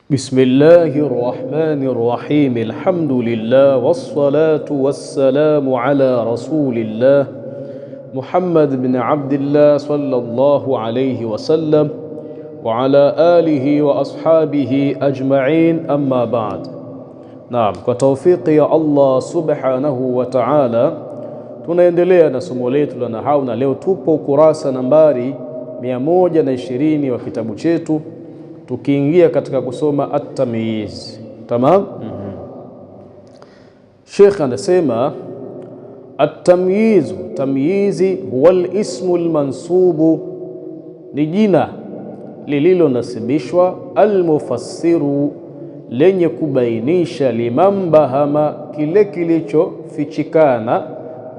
بسم الله الرحمن الرحيم الحمد لله والصلاة والسلام على رسول الله محمد بن عبد الله صلى الله عليه وسلم وعلى آله وأصحابه أجمعين أما بعد. Naam, kwa tawfiki ya Allah subhanahu wa ta'ala tunaendelea na somo letu la nahau, na leo tupo ukurasa nambari 120 wa kitabu chetu, tukiingia katika kusoma at-tamyiz. Tamam? Sheikh anasema at-tamyiz, tamyizi huwa al-ismu al-mansubu, ni jina lililonasibishwa, al-mufassiru, lenye kubainisha, liman bahama, kile kilichofichikana,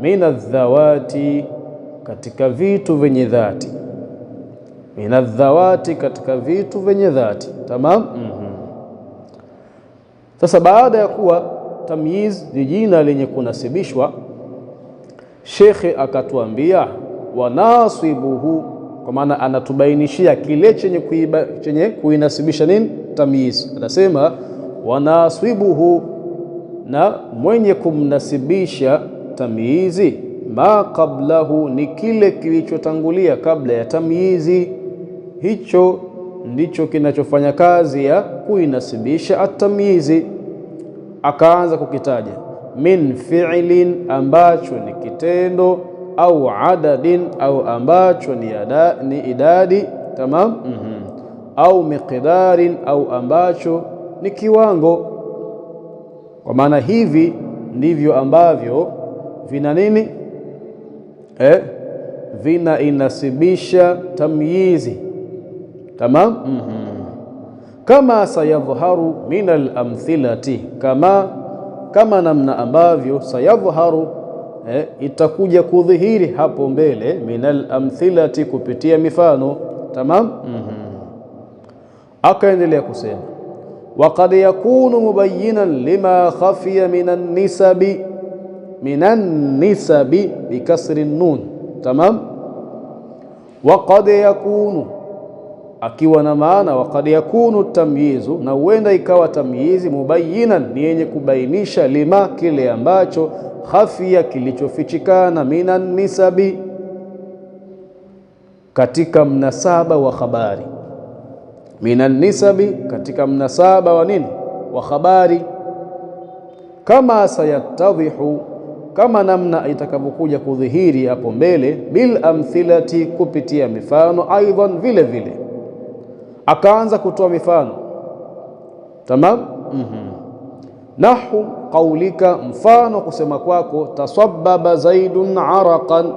minadh-dhawati, katika vitu vyenye dhati, minadh-dhawati, katika vitu vyenye dhati. Tamam? Sasa baada ya kuwa tamyiz ni jina lenye kunasibishwa, shekhe akatuambia wanasibuhu, kwa maana anatubainishia kile chenye kuinasibisha nini? Tamyiz. Anasema wanasibuhu, na mwenye kumnasibisha tamyizi, ma qablahu, ni kile kilichotangulia kabla ya tamyizi. Hicho ndicho kinachofanya kazi ya kuinasibisha at-tamyizi. Akaanza kukitaja min fi'lin, ambacho ni kitendo, au adadin, au ambacho ni idadi. Tamam? Au miqdarin, au ambacho ni kiwango. Kwa maana hivi ndivyo ambavyo vina nini? Vina inasibisha tamyizi. Tamam? Kama sayadhharu min al-amthilati, kama namna ambavyo sayadhharu, itakuja kudhihiri hapo mbele, min al-amthilati, kupitia mifano. Tamam? Akaendelea kusema waqad yakunu mubayyinan lima khafiya minan nisabi bikasri nun. Tamam? Waqad yakunu, akiwa na maana waqad yakunu tamyizu, na huenda ikawa tamyizi mubayyinan, ni yenye kubainisha, lima, kile ambacho, khafiya, kilichofichikana, minan nisabi, katika mnasaba wa habari. Minan nisabi, katika mnasaba wa nini? Wa habari. Kama sayatadhihu, kama namna itakavyokuja kudhihiri hapo mbele, bil amthilati, kupitia mifano, aidan vile vile. Akaanza kutoa mifano. Tamam? Nahu qaulika, mfano kusema kwako, tasabbaba zaidun araqan.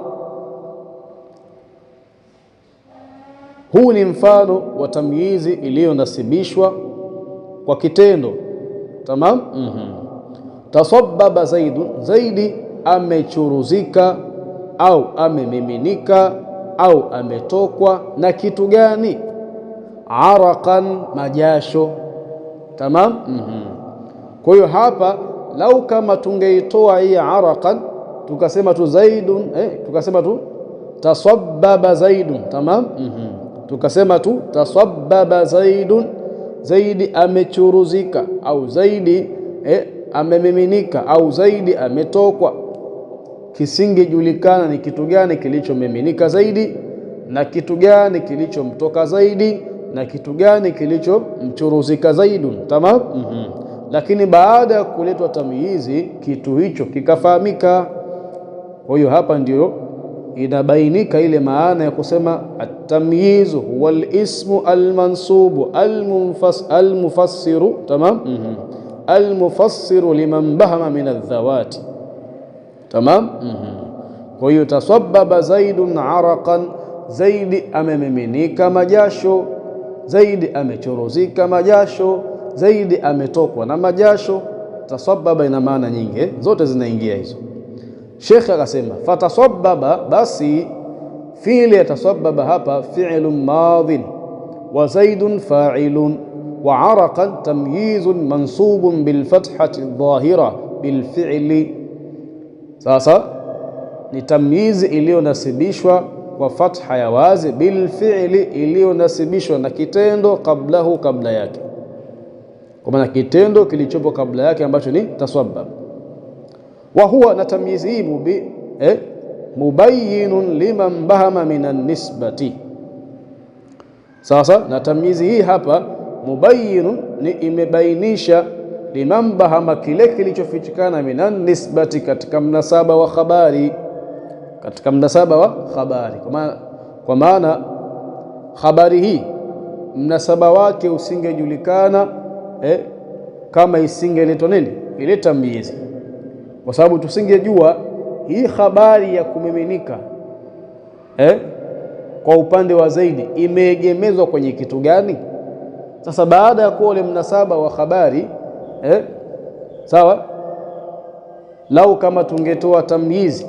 Huu ni mfano wa tamyizi iliyonasibishwa kwa kitendo. Tamam? Tasabbaba zaidun, zaidi amechuruzika, au amemiminika, au ametokwa na kitu gani? Araqan, majasho. Tamam? Kwa hiyo hapa lau kama tungeitoa hii araqan, tukasema tu zaidun, tukasema tu tasabbaba zaidun. Tamam? Tukasema tu tasabbaba zaidun, zaidi amechuruzika, au zaidi amemiminika, au zaidi ametokwa. Kisingejulikana ni kitu gani kilichomiminika zaidi, na kitu gani kilichomtoka zaidi, na kitu gani kilichomchuruzika zaidun. Tamam? Lakini baada ya kuletwa tamyizi, kitu hicho kikafahamika. Kwa hiyo hapa ndio inabainika ile maana ya kusema at-tamyizu huwa al-ismu al-mansubu al-mufassiru. Tamam? Al-mufassiru liman bahama min adh-dhawati. Tamam? Kwa hiyo tasabbaba zaidun araqan, zaidi amemiminika majasho, zaidi amechorozika majasho, zaidi ametokwa na majasho. Tasabbaba ina maana nyingi, zote zinaingia hizo. Sheikh akasema fatasabbaba, basi fi'li yatasabbaba hapa fi'lun madhin, wa zaidun fa'ilun, wa araqan tamyizun mansubun bil fathati dhahira bil fi'li. Sasa ni tamyizi iliyonasibishwa kwa fatha ya wazi, bil fi'li, iliyonasibishwa na kitendo, qablahu, kabla yake. kwa maana kitendo kilichopo kabla yake ambacho ni tasabbab. Wa huwa, na tamyizi hii mubayyinun liman bahama minan nisbati. Sasa na tamyizi hii hapa mubayyinun ni imebainisha liman bahama, kile kilichofichikana, minan nisbati, katika mnasaba wa habari, katika mnasaba wa habari. Kwa maana habari hii mnasaba wake usingejulikana kama isingeletwa nini, ile tamyizi, kwa sababu tusingejua hii habari ya kumiminika kwa upande wa Zaidi imeegemezwa kwenye kitu gani. Sasa baada ya kuwa ule mnasaba wa habari sawa, lau kama tungetoa tamyizi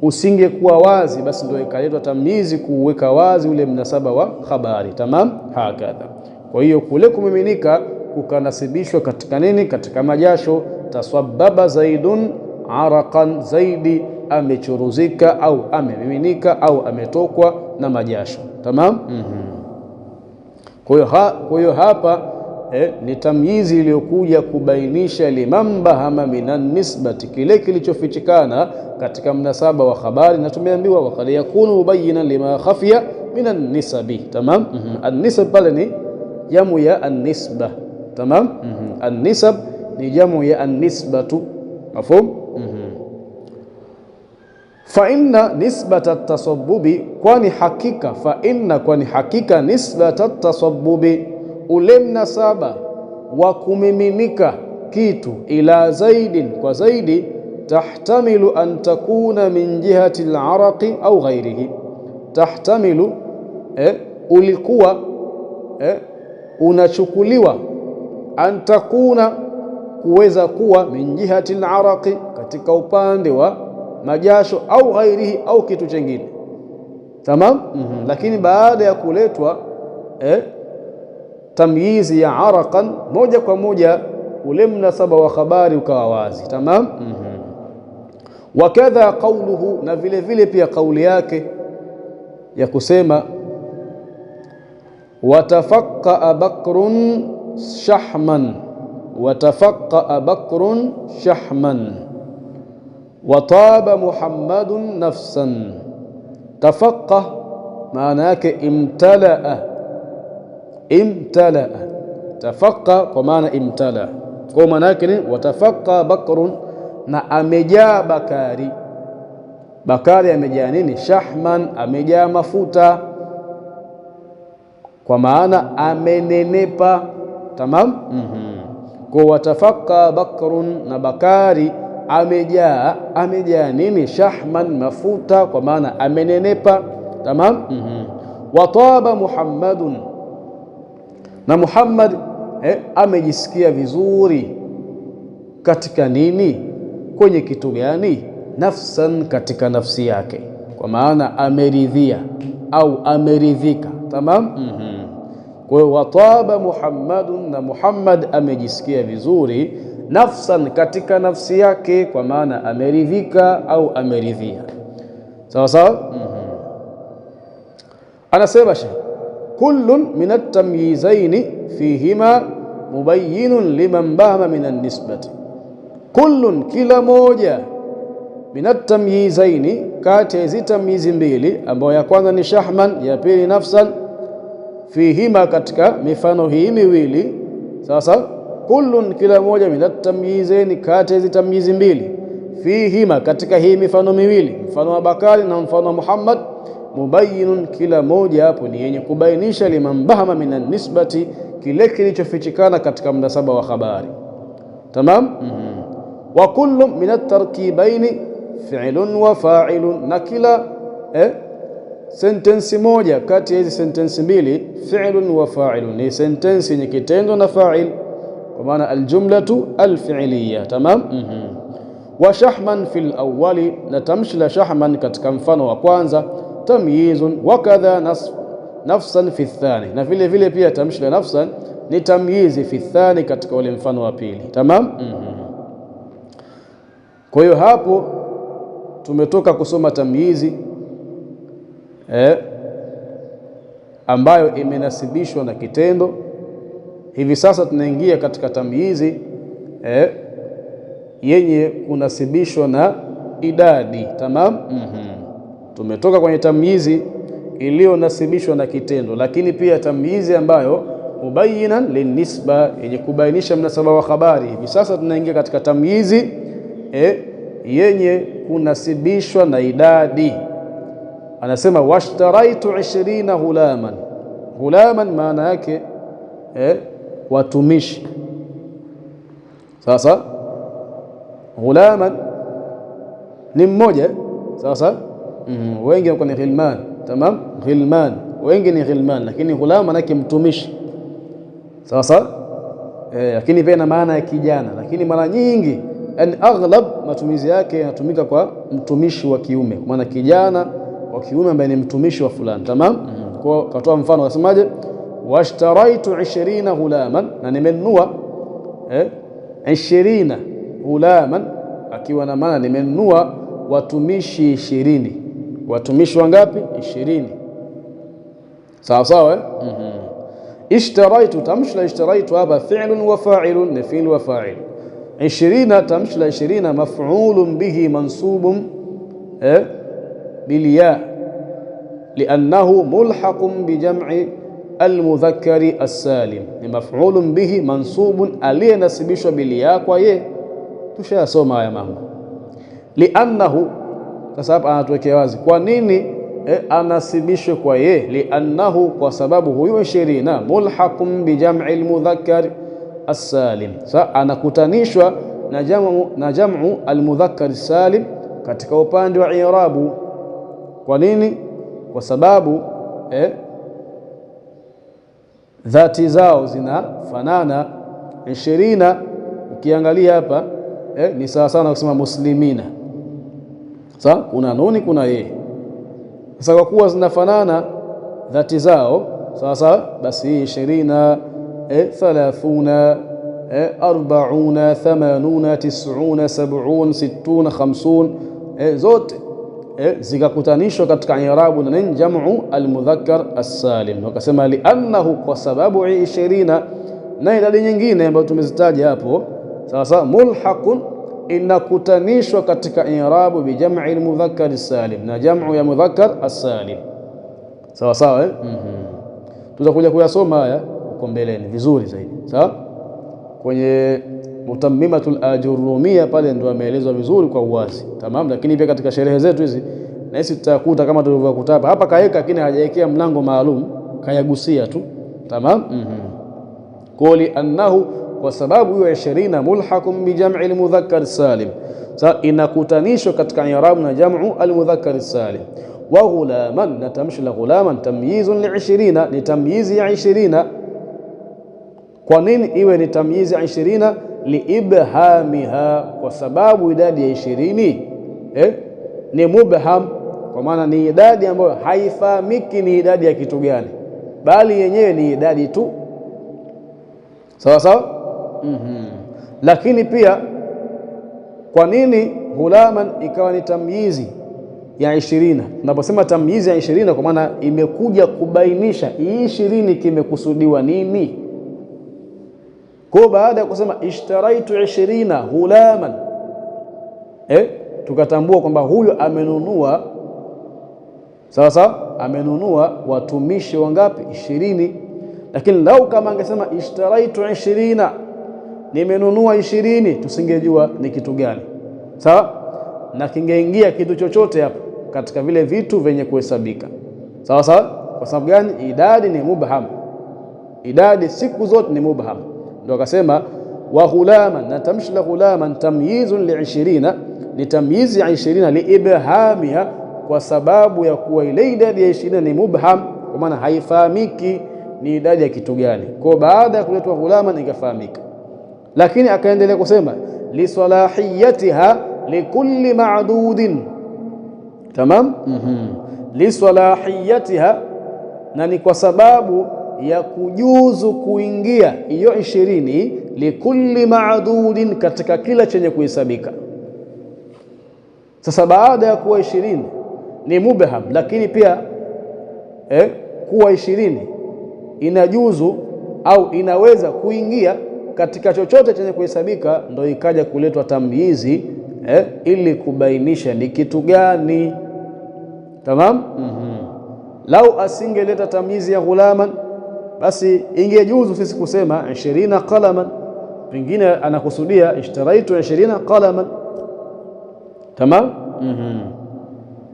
usingekuwa wazi, basi ndio ikaletwa tamyizi kuweka wazi ule mnasaba wa habari. Tamam, hakadha. Kwa hiyo kule kumiminika kukanasibishwa katika nini? Katika majasho. Tasabbaba Zaidun araqan, Zaidi amechuruzika au amemiminika au ametokwa na majasho. Tamam. Kwa hiyo hapa ni tamyizi iliyokuja kubainisha liman bahama minan nisbati, kile kilichofichikana katika mnasaba wa habari, na tumeambiwa waqad yakunu mubayyinan lima khafiya minan nisabi. Tamam. An-nisab pale ni jamu ya an-nisba. Tamam. An-nisab ni jamu ya an-nisbatu. Mafhum? Fa inna nisbata at-tasabbubi, kwani hakika nisbata at-tasabbubi, ule mnasaba wa kumiminika kitu, ila Zaidin, kwa Zaidi, tahtamilu an takuna min jihati al-araqi au ghairihi. Tahtamilu ulikuwa unachukuliwa, an takuna, kuweza kuwa, min jihati al-araqi, katika upande wa majasho, au ghairihi, au kitu chengine. Tamam. Lakini baada ya kuletwa tamyizi ya araqan, moja kwa moja ule mnasaba wa habari ukawa wazi. Tamam. Wakadha qawluhu, na vile vile pia kauli yake ya kusema watafaqqa bakrun shahman, watafaqqa bakrun shahman, wataba Muhammadun nafsan. Tafaqqa maana yake imtalaa, imtalaa. Tafaqqa kwa maana imtalaa, kwa maana yake ni watafaqqa bakrun, na amejaa Bakari. Bakari amejaa nini? Shahman, amejaa mafuta, kwa maana amenenepa. Tamam. Kwa watafaqqa bakrun, na Bakari amejaa nini? Shahman, mafuta, kwa maana amenenepa. Tamam. Wataba Muhammadun, na Muhammad amejisikia vizuri katika nini? Kwenye kitu gani? Nafsan, katika nafsi yake, kwa maana ameridhia au ameridhika. Tamam. Kwa hiyo wataba Muhammadun, na Muhammad amejisikia vizuri, nafsan, katika nafsi yake, kwa maana ameridhika au ameridhia. Sawa sawa. Anasema Sheikh, kullun min at-tamyizaini fihima mubayyinun liman bahama min an-nisbati. Kullun, kila moja, min at-tamyizaini, kati ya hizi tamyizi mbili, ambayo ya kwanza ni shahman, ya pili nafsan, fihima, katika mifano hii miwili. Sasa kullun, kila moja, min at-tamyizaini, kati ya hizi tamyizi mbili, fihima, katika hii mifano miwili, mfano wa Bakari na mfano wa Muhammad, mubayyinun, kila moja hapo ni yenye kubainisha liman bahama minan nisbati, kile kilichofichikana katika mnasaba wa habari. Tamam. Wa kullu min at-tarkibaini fi'lun wa fa'ilun, na kila sentensi moja kati ya hizi sentensi mbili, fi'lun wa fa'ilun, ni sentensi yenye kitendo na fa'il, kwa maana aljumlatu alfi'liya. Tamam. Wa shahman fil awwali, na tamshi la shahman katika mfano wa kwanza, tamyizun, wa kadha nafsan fi thani, na vile vile pia tamshi la nafsan ni tamyizi fi thani, katika ule mfano wa pili. Tamam. Kwa hiyo hapo tumetoka kusoma tamyizi ambayo imenasibishwa na kitendo, Hivi sasa tunaingia katika tamyizi yenye kunasibishwa na idadi. Tamam. Tumetoka kwenye tamyizi iliyonasibishwa na kitendo, lakini pia tamyizi ambayo mubayyinan linisba, yenye kubainisha mnasaba wa habari. Hivi sasa tunaingia katika tamyizi yenye kunasibishwa na idadi. Anasema washtaraitu 20 ghulaman. Ghulaman maana yake watumishi. Sasa ghulaman ni mmoja. Sasa wengi wako ni ghilman. Tamam, ghilman, wengi ni ghilman, lakini ghulam maana yake mtumishi. Sasa lakini pia na maana ya kijana, lakini mara nyingi aghlab matumizi yake yanatumika kwa mtumishi wa kiume, kwa maana kijana wa kiume ambaye ni mtumishi wa fulani. Tamam. Kwa katoa mfano wasemaje, washtaraitu 20 ghulaman, na nimenunua 20 ghulaman, akiwa na maana nimenunua watumishi 20. Watumishi wangapi? 20. sawa sawa. Ishtaraitu, tamshi la ishtaraitu hapa fi'lun wa fa'ilun, ni fi'l wa fa'il. 20 tamshi la 20 maf'ulun bihi mansubun بالياء لأنه ملحق بجمع المذكر السالم. مفعول به منصوب aliyenasibishwa بالياء kwa ye. Tushasoma haya mambo. لأنه, sasa hapa anatuwekea wazi kwa nini anasibishwe kwa ye. لأنه, kwa sababu huyu 20 mulhaqun bijam'i almudhakkar as-salim, sasa anakutanishwa na jam'u almudhakkar as-salim katika upande wa i'rabu. Kwa nini? Kwa sababu dhati zao zinafanana. 20 ukiangalia hapa ni sawa sana kusema muslimina. Sasa kuna nuni, kuna ye. Sasa kwa kuwa zinafanana dhati zao, sasa basi 20 30 40 80 90 70 60 50 zote zikakutanishwa katika i'rabu na jamu almudhakkar as-salim. Wakasema li'annahu, kwa sababu 20 na idadi nyingine ambayo tumezitaja hapo, sasa mulhaqun, inakutanishwa katika i'rabu bi jam'i almudhakkar as-salim, na jamu ya mudhakkar as-salim. Sawa sawa. Tutakuja kuyasoma haya huko mbeleni vizuri zaidi. Sawa, kwenye Mutammimatul Ajurumia pale ndio ameelezwa vizuri kwa uwazi. Tamam, lakini pia katika sherehe zetu hizi na hisi tutakuta kama tulivyokuta hapa kaeka, lakini hajawekea mlango maalum, kayagusia tu. Tamam. Quli annahu, kwa sababu hiyo 20 mulhaqun bi jam'i almudhakkar salim, sasa inakutanishwa katika i'rab na jam'u almudhakkar salim. Wa ghulaman, na tamshi la ghulaman tamyizun li 20, ni tamyizi ya 20. Kwa nini iwe ni tamyizi ya 20? Liibhamiha, kwa sababu idadi ya 20 ni mubham, kwa maana ni idadi ambayo haifahamiki ni idadi ya kitu gani, bali yenyewe ni idadi tu. Sawa sawa. Lakini pia kwa nini ghulaman ikawa ni tamyizi ya 20? Tunaposema tamyizi ya 20, kwa maana imekuja kubainisha hii 20 kimekusudiwa nini. Kwa baada ya kusema ishtaraitu 20 ghulaman, tukatambua kwamba huyu amenunua, sawa sawa, amenunua watumishi wangapi? 20. Lakini lau kama angesema ishtaraitu 20, nimenunua 20, tusingejua ni kitu gani. Sawa, na kingeingia kitu chochote hapo katika vile vitu vyenye kuhesabika. Sawa sawa. Kwa sababu gani? Idadi ni mubham, idadi siku zote ni mubham. Ndio akasema wa ghulaman, na tamshi la ghulaman tamyizun li 20, ni tamyizi ya 20 liibhamiha, kwa sababu ya kuwa ile idadi ya 20 ni mubham, kwa maana haifahamiki ni idadi ya kitu gani. Kwa baada ya kuletwa ghulaman ikafahamika. Lakini akaendelea kusema li salahiyatiha likulli ma'dudin. Tamam. Li salahiyatiha, na ni kwa sababu ya kujuzu kuingia hiyo 20 likulli ma'dudin, katika kila chenye kuhesabika. Sasa baada ya kuwa 20 ni mubham, lakini pia kuwa 20 inajuzu au inaweza kuingia katika chochote chenye kuhesabika, ndio ikaja kuletwa tamyizi ili kubainisha ni kitu gani. Tamam. Lau asingeleta tamyizi ya ghulaman, basi ingejuzu sisi kusema 20 qalaman, pengine anakusudia ishtaraitu 20 qalaman. Tamam.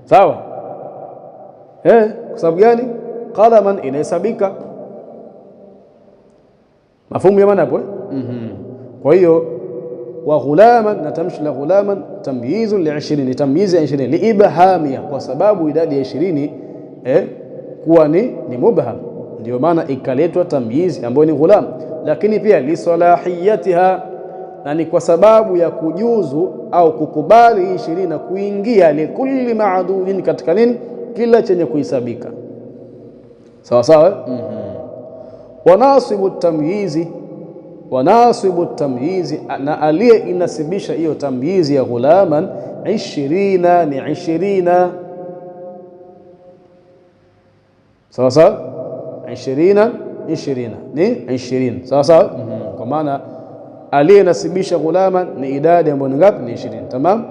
Sawa. Kwa sababu gani? Qalaman inahesabika. Mafhumu ya maana hapo. Kwa hiyo wa ghulaman, na tamshi la ghulaman tamyizu li 20, tamyizi ya 20 liibhamia, kwa sababu idadi ya 20 kuwa ni mubham, ndio maana ikaletwa tamyizi ambayo ni ghulam. Lakini pia li salahiyatiha, na ni kwa sababu ya kujuzu au kukubali 20 na kuingia likulli ma'dudin, katika nini? Kila chenye kuhesabika. Sawa sawa. Wanasibu tamyizi, na aliye inasibisha hiyo tamyizi ya ghulaman 20 ni 20. Sawa sawa. 20 ni 20. Sawa sawa. Kwa maana aliye nasibisha ghulaman ni idadi ambayo ni ngapi? Ni 20. Tamam.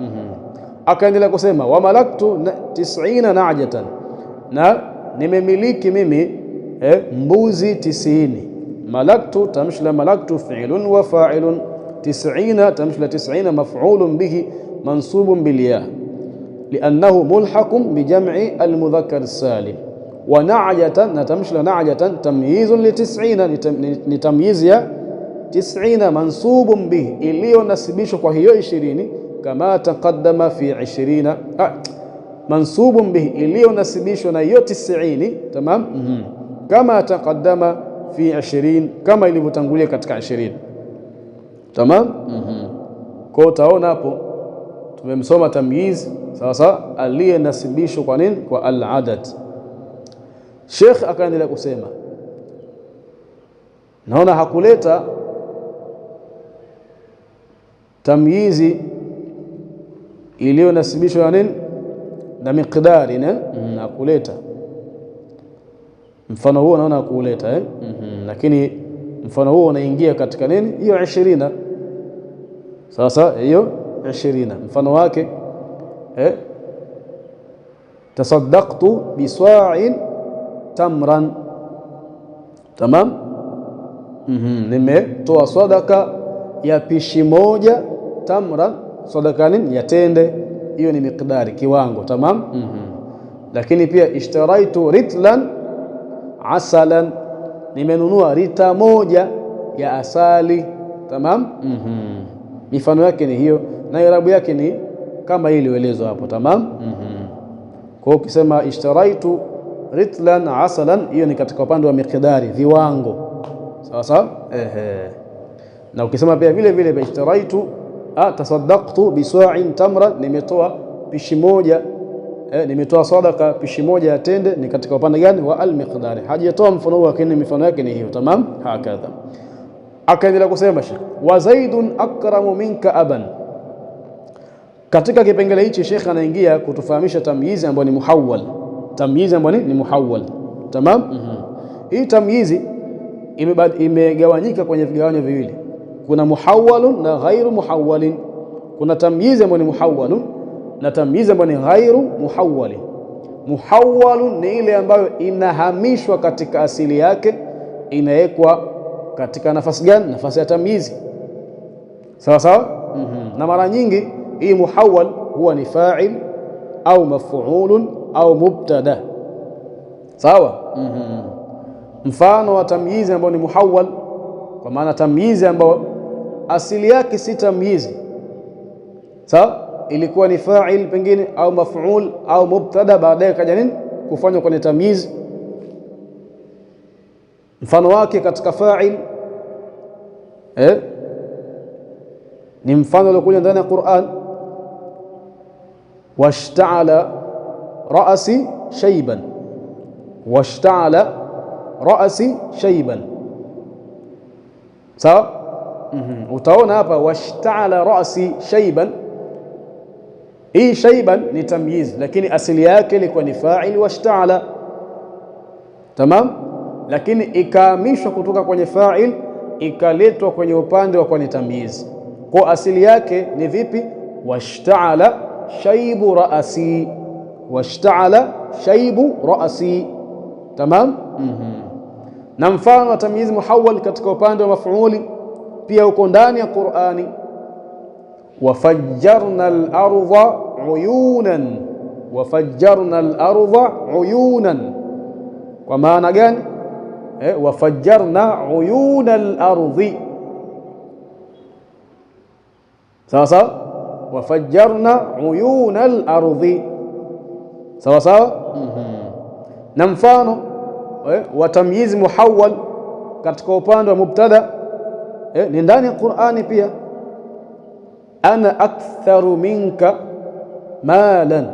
Akaendelea kusema wa malaktu 90 najatan, na nimemiliki mimi mbuzi 90. Malaktu tamshi la malaktu fi'lun wa fa'ilun, 90 tamshi la 90 maf'ulun bihi mansubun bil ya li'annahu mulhaqun bi jam'i al-mudhakkar as-salim. Wa na'jatan, na tamshi la na'jatan tamyizun li 90, ni tamyizi ya 90 mansubun bihi, iliyo nasibishwa kwa hiyo 20, kama taqaddama fi 20 mansubun bihi, iliyo nasibishwa na hiyo 90. Tamam. Kama taqaddama fi 20, kama ilivyotangulia katika 20. Tamam. Kwa utaona hapo tumemsoma tamyiz sawa sawa, aliye nasibishwa kwa nini? Kwa al-adad. Sheikh akaendelea kusema, naona hakuleta tamyizi iliyo nasibishwa na nini? Na miqdari. Hakuleta mfano huo, naona hakuleta lakini mfano huo unaingia katika nini? Hiyo 20. Sasa hiyo 20 mfano wake tasaddaqtu bisa'in tamran. Tamam. Nimetoa sadaka ya pishi moja, tamran, sadaka nini? Ya tende. Hiyo ni miqdari, kiwango. Tamam. Lakini pia ishtaraitu ritlan asalan, nimenunua rita moja ya asali. Tamam. Mifano yake ni hiyo, na irabu yake ni kama hili iliyoelezwa hapo. Tamam. Kwa hiyo ukisema ishtaraitu ritlan asalan, hiyo ni katika upande wa miqdari, viwango. Sawa sawa. Na ukisema pia vile vile ishtaraitu tasaddaqtu bisa'in tamra, nimetoa pishi moja, nimetoa sadaka pishi moja ya tende, ni katika upande gani? Wa al-miqdari. Hajatoa mfano huo, lakini mifano yake ni hiyo. Tamam. Hakadha. Akaendelea kusema Sheikh, wa zaidun akramu minka aban. Katika kipengele hichi Sheikh anaingia kutufahamisha tamyizi ambayo ni muhawwal, tamyizi ambayo ni muhawwal. Tamam. Hii tamyizi imegawanyika kwenye vigawanyo viwili, kuna muhawwalun na ghairu muhawwalin. Kuna tamyizi ambayo ni muhawwalun na tamyizi ambayo ni ghairu muhawwalin. Muhawwalun ni ile ambayo inahamishwa katika asili yake, inawekwa katika nafasi gani? Nafasi ya tamyizi. Sawa sawa. Na mara nyingi hii muhawwal huwa ni fa'il au maf'ulun au mubtada. Sawa. Mfano wa tamyizi ambao ni muhawwal, kwa maana tamyizi ambao asili yake si tamyizi, sawa, ilikuwa ni fa'il pengine au maf'ul au mubtada, baadaye kaja nini kufanywa kwenye tamyizi. Mfano wake katika fa'il ni mfano uliokuja ndani ya Qur'an, washta'ala ra'si shayban, washta'ala ra'si shayban. Sawa. Utaona hapa washta'ala ra'si shayban, hii shayban ni tamyiz, lakini asili yake ilikuwa ni fa'il washta'ala. Tamam. lakini ikahamishwa kutoka kwenye fa'il ikaletwa kwenye upande wa kwa ni tamyiz. Kwa asili yake ni vipi? Washta'ala shaybu ra'si, washta'ala shaybu ra'si. Tamam. Na mfano wa tamyiz muhawwal katika upande wa maf'uli pia uko ndani ya Qur'ani. Wafajjarna al-ardha uyunan, wafajjarna al-ardha uyunan. Kwa maana gani? Wafajjarna uyuna al-ardhi, sawa sawa. Wafajjarna uyuna al-ardhi, sawa sawa. Na mfano wa tamyiz muhawwal katika upande wa mubtada ni ndani ya Qur'ani pia. Ana aktharu minka malan,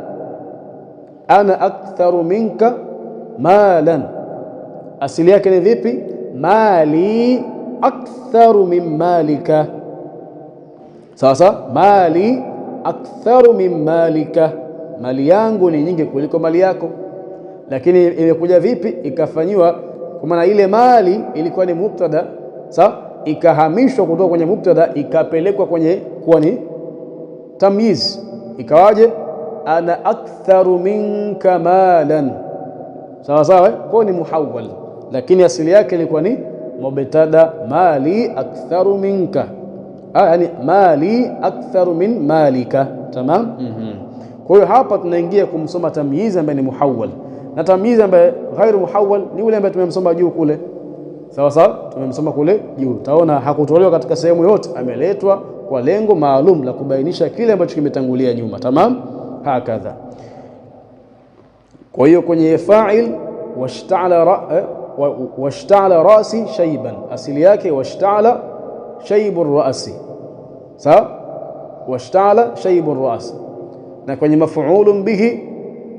ana aktharu minka malan. Asili yake ni vipi? Mali aktharu min malika, sawa sawa. Mali aktharu min malika, mali yangu ni nyingi kuliko mali yako. Lakini imekuja vipi? Ikafanywa kwa maana ile mali ilikuwa ni mubtada, sawa, ikahamishwa kutoka kwenye mubtada ikapelekwa kwenye kuwa ni tamyiz. Ikawaje? Ana aktharu minka malan, sawa sawa. Kwa ni muhawwal, lakini asili yake ilikuwa ni mubtada, mali aktharu minka, yani mali aktharu min malika. Tamam. Kwa hiyo hapa tunaingia kumsoma tamyiz ambaye ni muhawwal, na tamyiz ambaye ghairu muhawwal ni ule ambaye tumemsoma juu kule, sawa sawa. Tumemsoma kule juu, taona hakutolewa katika sehemu yote, ameletwa kwa lengo maalum la kubainisha kile ambacho kimetangulia nyuma. Tamam, hakadha. Kwa hiyo kwenye fa'il washta'ala rasi shayban, asili yake washta'ala shaybu rasi, sawa, washta'ala shaybu rasi. Na kwenye maf'ulun bihi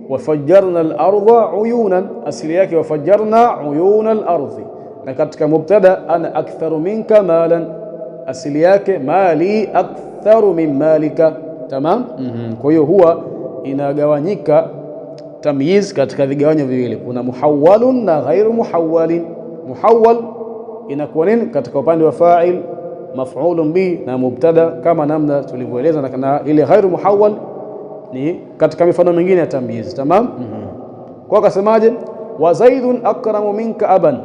wafajjarna al-ardha uyunan, asili yake wafajjarna uyuna al-ardhi. Na katika mubtada ana aktharu minka malan, asili yake mali aktharu min malika. Tamam. Kwa hiyo huwa inagawanyika tamyiz katika vigawanyo viwili, kuna muhawwalun na ghairu muhawwalin. Muhawwal inakuwa nini? Katika upande wa fa'il, maf'ulun bi na mubtada, kama namna tulivyoeleza, na ile ghairu muhawwal ni katika mifano mingine ya tamyiz. Tamam. Kwa kasemaje? wa zaidun akramu minka aban.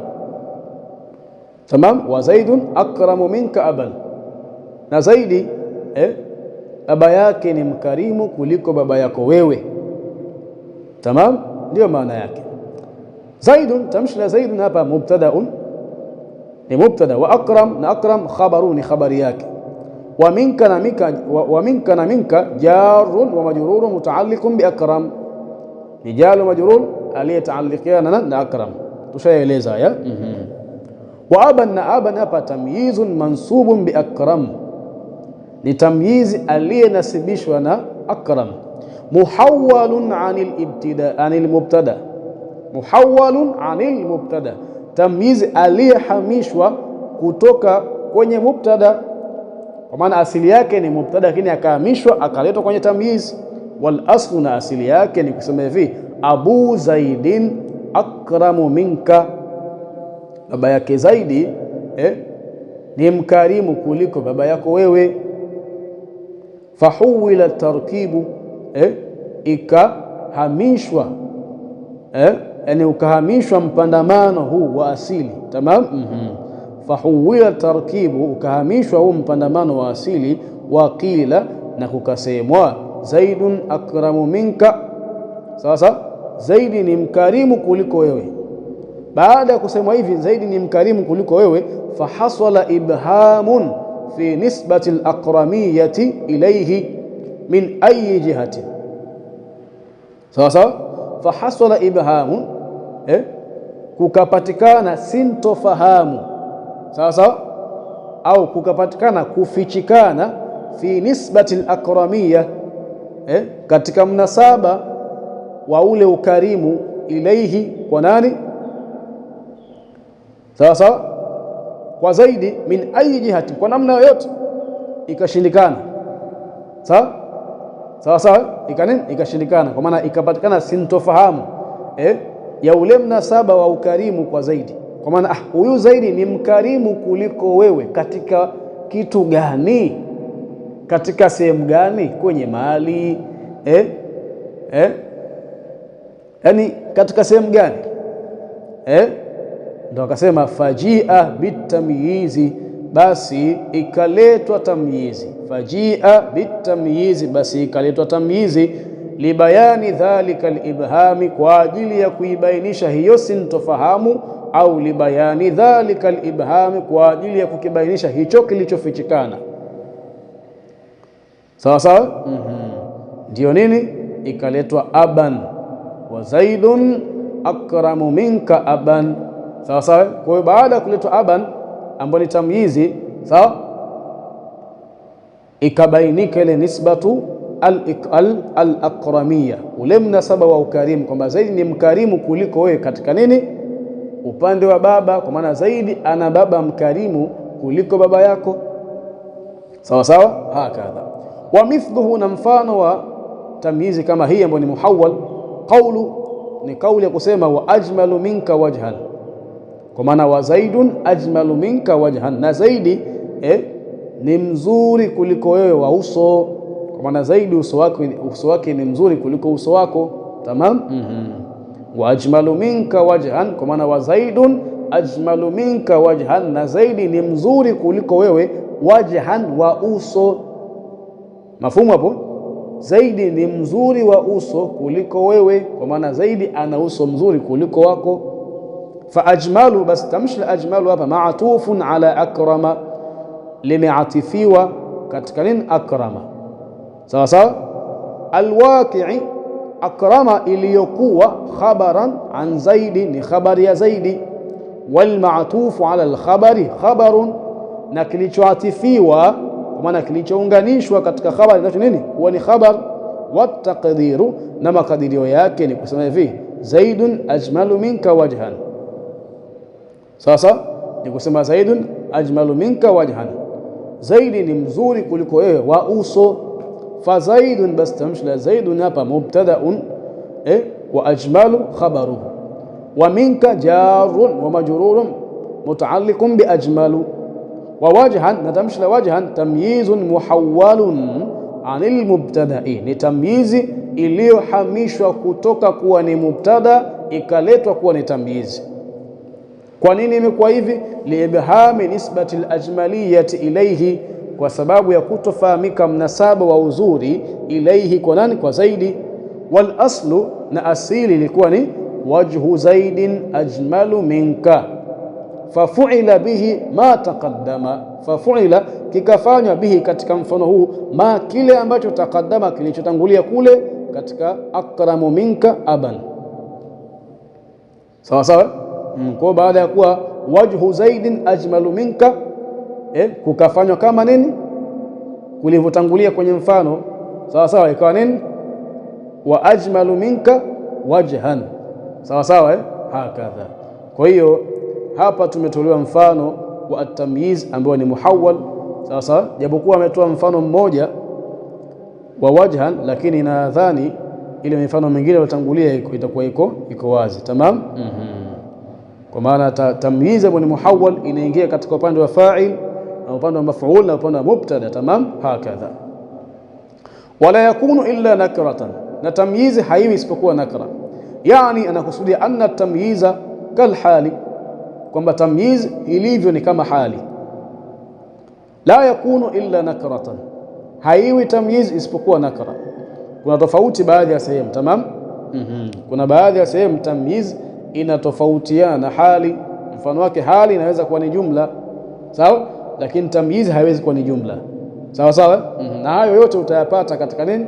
Tamam. wa zaidun akramu minka aban, na zaidi baba yake ni mkarimu kuliko baba yako wewe. Tamam, ndio maana yake. Zaidun, tamshi la zaidun hapa mubtadaun, ni mubtada, wa akram, na akram khabaru, ni khabari yake. Wa minka na minka, wa minka na minka jarun wa majrurun mutaalliqun bi akram, ni jar wa majrur aliyetaalliqiana na akram, tushaeleza ya. Wa aban, na aban hapa tamyizun mansubun bi akram, ni tamyizi aliyenasibishwa na akram. Muhawwalun anil mubtada, muhawwalun anil mubtada, tamyizi aliyehamishwa kutoka kwenye mubtada, kwa maana asili yake ni mubtada lakini akahamishwa akaletwa kwenye tamyiz. Wal aslu, na asili yake ni kusema hivi, abu zaidin akramu minka, baba yake Zaidi ni mkarimu kuliko baba yako wewe. Fahuwila tarkibu, ikahamishwa yani ukahamishwa mpandamano huu wa asili. Tamam. Fahuwila tarkibu, ukahamishwa huu mpandamano wa asili. Waqila, na kukasemwa zaidun akramu minka, sasa Zaidi ni mkarimu kuliko wewe. Baada ya kusemwa hivi Zaidi ni mkarimu kuliko wewe, fahasala ibhamun fi nisbati al-aqramiyati ilayhi min ayi jihati. Sawa, fahasala ibhamun, kukapatikana sintofahamu, sawa, au kukapatikana kufichikana, fi nisbati al-aqramiyya, katika mnasaba wa ule ukarimu, ilayhi, kwa nani? Sawa, kwa Zaidi, min ayi jihati, kwa namna yoyote ikashindikana. Sawa, ikashindikana, kwa maana ikapatikana sintofahamu ya ule mnasaba wa ukarimu kwa Zaidi, kwa maana huyu zaidi ni mkarimu kuliko wewe katika kitu gani, katika sehemu gani, kwenye mali yani katika sehemu gani ndio akasema fajia bitamyizi, basi ikaletwa tamyizi. Fajia bitamyizi, basi ikaletwa tamyizi, libayani dhalika alibhami, kwa ajili ya kuibainisha hiyo sintofahamu, au libayani dhalika alibhami, kwa ajili ya kukibainisha hicho kilichofichikana. Sawa sawa. Ndio nini ikaletwa aban, wa zaidun akramu minka aban. Sawa sawa. Kwa hiyo baada ya kuletwa aban ambayo ni tamyizi, sawa, ikabainika ile nisbatu al-akramiyya, ule mnasaba wa ukarimu, kwamba zaidi ni mkarimu kuliko wewe katika nini, upande wa baba, kwa maana zaidi ana baba mkarimu kuliko baba yako. Sawa sawa. Hakadha wa mithluhu, na mfano wa tamyizi kama hii ambayo ni muhawwal, qawlu, ni kauli ya kusema wa ajmalu minka wajhan, kwa maana wa zaidun ajmalu minka wajhan, na zaidi ni mzuri kuliko wewe wa uso, kwa maana zaidi uso wake ni mzuri kuliko uso wako. Tamam. Wa ajmalu minka wajhan, kwa maana wa zaidun ajmalu minka wajhan, na zaidi ni mzuri kuliko wewe wajhan, wa uso. Mafumu hapo? Zaidi ni mzuri wa uso kuliko wewe, kwa maana zaidi ana uso mzuri kuliko wako. Fa ajmalu, bas tamshi ajmalu hapa ma'tufun ala akrama, limeatifiwa katika nini, akrama. Sawa sawa. Alwaqi'i, akrama iliyokuwa khabaran an zaidi, ni khabari ya zaidi. Wal ma'tufu ala al-khabari khabarun, na kilichoatifiwa kwa maana kilichounganishwa katika khabari nacho nini, huwa ni khabar. Wataqdiru, na makadirio yake ni kusema hivi zaidun ajmalu minka wajhan. Sasa ni kusema zaidun ajmalu minka wajhan, zaidi ni mzuri kuliko wewe wa uso. Fa zaidun, bas tamshila zaidun hapa mubtada'un wa ajmalu khabaruhu, wa minka jarun wa majrurun mutaalliqun bi ajmalu. Wa wajhan, na tamshila wajhan tamyizun muhawwalun anil mubtada'i, ni tamyizi iliyohamishwa kutoka kuwa ni mubtada ikaletwa kuwa ni tamyizi. Kwa nini imekuwa hivi? Liibhami nisbati al-ajmaliyati ilayhi, kwa sababu ya kutofahamika mnasaba wa uzuri ilayhi, kwa nani? Kwa zaidi. Wal aslu, na asili ilikuwa ni wajhu zaidin ajmalu minka, fafuila bihi ma taqaddama, fafuila, kikafanywa bihi, katika mfano huu, ma, kile ambacho taqaddama, kilichotangulia kule katika akramu minka aban. Sawa sawa. Kwa baada ya kuwa wajhu zaidin ajmalu minka kukafanywa kama nini kulivyotangulia kwenye mfano. Sawa sawa, ikawa nini, wa ajmalu minka wajhan. Sawa sawa. Hakadha. Kwa hiyo hapa tumetolewa mfano wa at-tamyiz ambao ni muhawwal. Sawa sawa, japokuwa ametoa mfano mmoja wa wajhan, lakini nadhani ile mifano mingine iliyotangulia itakuwa iko wazi. Tamam. Kwa maana tamyiz ambao ni muhawwal inaingia katika upande wa fa'il na upande wa maf'ul na upande wa mubtada. Tamam. Hakadha. Wala yakunu illa nakratan, na tamyiz haiwi isipokuwa nakra. Yani anakusudia anna tamyiza kal hali, kwamba tamyiz ilivyo ni kama hali. La yakunu illa nakratan, haiwi tamyiz isipokuwa nakra. Kuna tofauti baadhi ya sehemu. Tamam. Kuna baadhi ya sehemu tamyiz inatofautiana hali, mfano wake hali inaweza kuwa ni jumla, sawa, lakini tamyiz haiwezi kuwa ni jumla. Sawa sawa. Na hayo yote utayapata katika nini,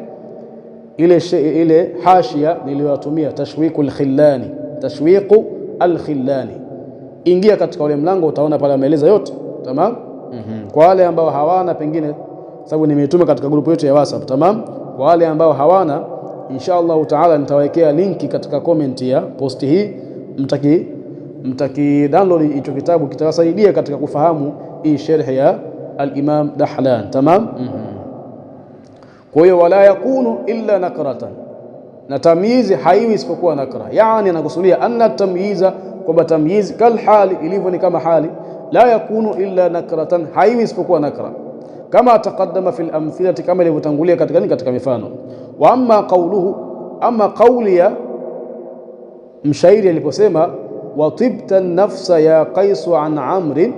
ile hashia niliyotumia, tashwiqul khillani, tashwiqu al-khillani. Ingia katika ule mlango utaona pale ameeleza yote. Tamam. Kwa wale ambao hawana, pengine sababu nimetuma katika grupu yetu ya WhatsApp. Tamam. Kwa wale ambao hawana, inshallah taala nitawekea linki katika comment ya posti hii, mtaki download hicho kitabu, kitawasaidia katika kufahamu hii sharh ya al-Imam Dahlan. Tamam. Kwa hiyo wala yakunu illa nakratan, na tamyizi haiwi isipokuwa nakra. Yani anakusudia anna tamyiza kwamba tamyiz kal hali, ilivyo ni kama hali, la yakunu illa nakratan, haiwi isipokuwa nakra, kama taqaddama fil amthilati, kama ilivyotangulia katika mifano. Wa amma qawluhu, amma qawli ya mshairi aliposema wa tibta nafsa ya Qaisu an amrin,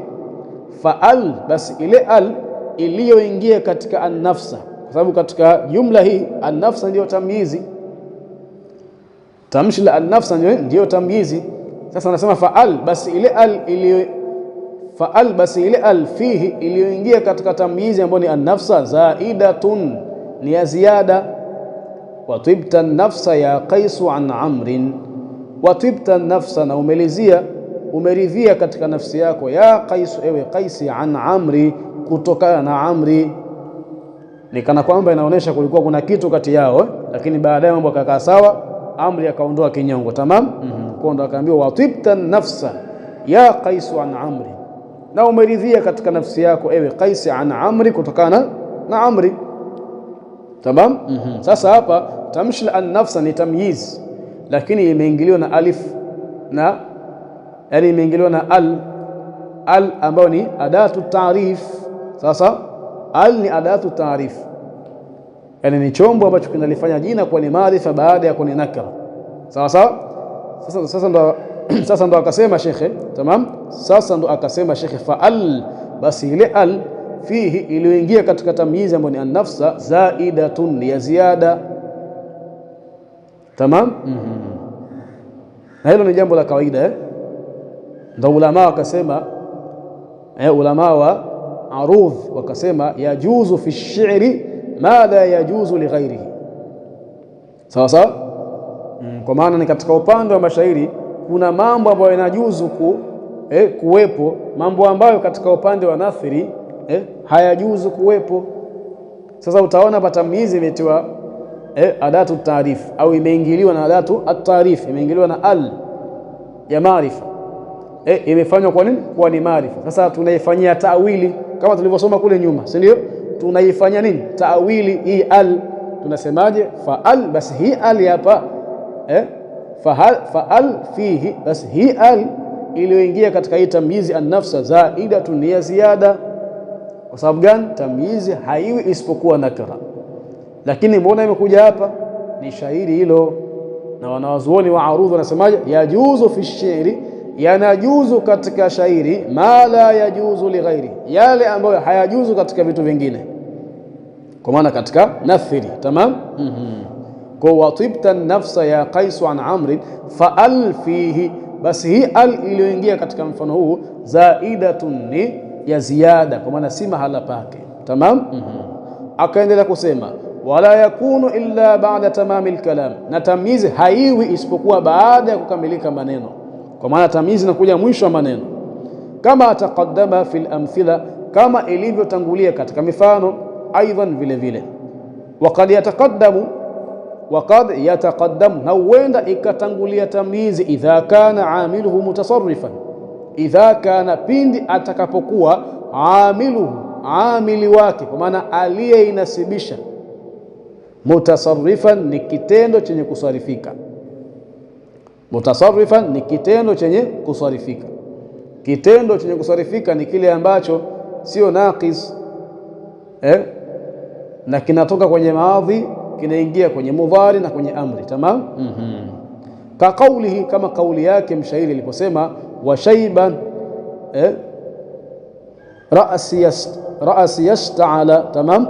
fa al, basi ile al iliyoingia katika an-nafsa, kwa sababu katika jumla hii an-nafsa ndio tamyizi, tamshi la an-nafsa ndio tamyizi. Sasa anasema fa al, basi ile al fihi, iliyoingia katika tamyizi ambayo ni an-nafsa, zaidatun, ni ya ziada. Wa tibta nafsa ya Qaisu an amrin, wa tibta nafsa, na umeridhia katika nafsi yako, ya Qaisu, ewe Qaisi, an amri, kutokana na Amri. Ni kana kwamba inaonyesha kulikuwa kuna kitu kati yao, lakini baadaye mambo yakakaa sawa, Amri akaondoa kinyongo. Tamam. Kwa ndo akaambiwa wa tibta nafsa ya Qaisu an amri, na umeridhia katika nafsi yako, ewe Qaisi, an amri, kutokana na Amri. Tamam. Sasa hapa tamshi an nafsa ni tamyiz, lakini imeingiliwa na alif, na yani imeingiliwa na al ambayo ni adatu taarif. Sasa al ni adatu taarif, yani ni chombo ambacho kinalifanya jina kuwa ni maarifa baada ya kuwa ni nakira. Sawa sawa. Sasa ndo akasema shekhe. Tamam. Sasa ndo akasema shekhe fa al, basi ile al fihi, iliyoingia katika tamyizi ambayo ni an-nafsa, zaidatun, ya ziada. Tamam. Na hilo ni jambo la kawaida. Ndio ulama wakasema, ulama wa arudh wakasema yajuzu fi ash-shi'ri ma la yajuzu li ghairihi. Sawa sawa. Kwa maana ni katika upande wa mashairi kuna mambo ambayo yanajuzu kuwepo, mambo ambayo katika upande wa nathri hayajuzu kuwepo. Sasa utaona patamyizi imetiwa adatu taarif, au imeingiliwa na adatu at-taarif, imeingiliwa na al ya maarifa, imefanywa kwa nini? Kwa ni maarifa. Sasa tunaifanyia ta'wili kama tulivyosoma kule nyuma, si ndio? Tunaifanyia nini? Ta'wili hii al, tunasemaje? Fa al, basi hii al hapa fa al fihi, basi hii al iliyoingia katika hii tamyizi an-nafsa, zaidatun, ya ziada. Kwa sababu gani? Tamyizi haiwi isipokuwa nakra. Lakini mbona imekuja hapa? Ni shairi hilo, na wanawazuoni wa arudh wanasemaje? Yajuzu fi shairi, yanajuzu katika shairi, ma la yajuzu li ghairi, yale ambayo hayajuzu katika vitu vingine, kwa maana katika nathri. Tamam. Kwa watibta nafsa ya Qaisu an amri, fa al fihi, basi hii al iliyoingia katika mfano huu, zaidatun, ni ya ziada, kwa maana si mahala pake. Tamam. Akaendelea kusema wala yakunu illa ba'da tamami al-kalam, na tamyizi haiwi isipokuwa baada ya kukamilika maneno, kwa maana tamyizi inakuja mwisho wa maneno. Kama taqaddama fil amthila, kama ilivyotangulia katika mifano. Aidan vile vile waqad yataqaddamu, na huenda ikatangulia tamyizi idha kana amiluhu mutasarrifan, idha kana, pindi atakapokuwa amiluhu, amili wake, kwa maana aliyeinasibisha, mutasarrifan, ni kitendo chenye kusarifika. Mutasarrifan ni kitendo chenye kusarifika. Kitendo chenye kusarifika ni kile ambacho sio naqis, na kinatoka kwenye maadhi kinaingia kwenye mudhari na kwenye amri. Tamam. Ka kaulihi, kama kauli yake mshairi aliposema wa shayban ra'si yashta'ala. Tamam.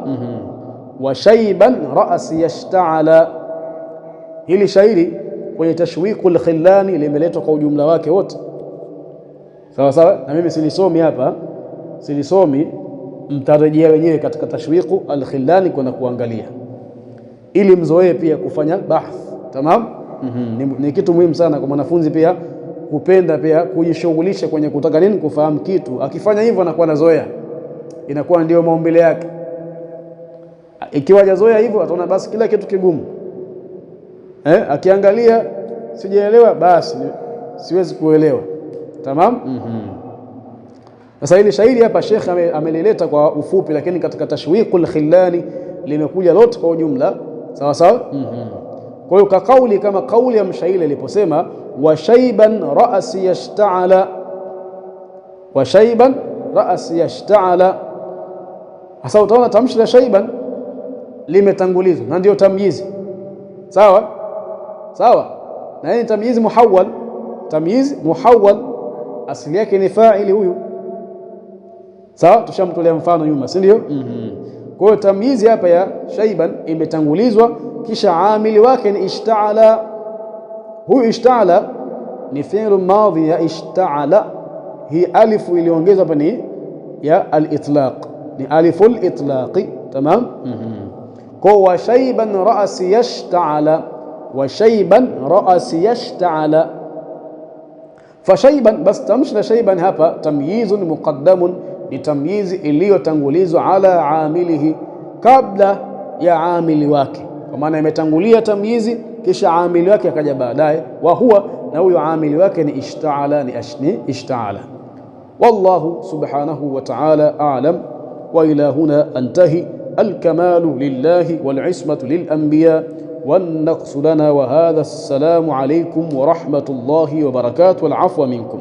Wa shayban ra'si yashta'ala, hili shairi kwenye Tashwiqul Khillani limeletwa kwa ujumla wake wote. Sawa sawa. Na mimi silisomi hapa, silisomi, mtarejea wenyewe katika Tashwiqul Khillani kwenda kuangalia, ili mzoee pia kufanya bahth. Tamam. Ni kitu muhimu sana kwa mwanafunzi pia kupenda pia kujishughulisha kwenye kutaka nini, kufahamu kitu. Akifanya hivyo anakuwa nazoea, inakuwa ndio maumbile yake. Ikiwa hajazoea hivyo, ataona basi kila kitu kigumu. Akiangalia sijaelewa, basi siwezi kuelewa. Tamam. Sasa hili shairi hapa Sheikh amelileta kwa ufupi, lakini katika Tashwiqul Khillani limekuja lote kwa ujumla. Sawa sawa. Kwa hiyo kauli kama kauli ya mshairi aliposema wa shayban ra'si yashta'ala, wa shayban ra'si yashta'ala. Sasa utaona tamshi la shayban limetangulizwa na ndio tamyizi. Sawa sawa, na hii tamyizi muhawwal. Tamyiz muhawwal asili yake ni fa'ili huyu. Sawa, tushamtolea mfano nyuma, si ndio? Kwa hiyo tamyizi hapa ya shayban imetangulizwa, kisha amili wake ni ishta'ala. Huyu ishta'ala ni fi'l madhi ya ishta'ala. Hii alifu iliongezwa hapa ni ya al-itlaq, ni aliful itlaqi. Tamam. Kwa wa shayban ra'si yashta'ala, wa shayban ra'si yashta'ala. Fashayban, bas tamshi la shayban hapa tamyizun muqaddamun, ni tamyizi iliyotangulizwa ala amilihi, kabla ya amili wake, kwa maana imetangulia tamyizi kisha amili wake akaja baadaye. Wa huwa, na huyo amili wake ni ishta'ala, ni ishta'ala. Wallahu subhanahu wa ta'ala a'lam. Wa ila huna antahi. الكمال لله والعصمة للأنبياء والنقص لنا. وهذا السلام عليكم ورحمة الله وبركاته والعفو منكم.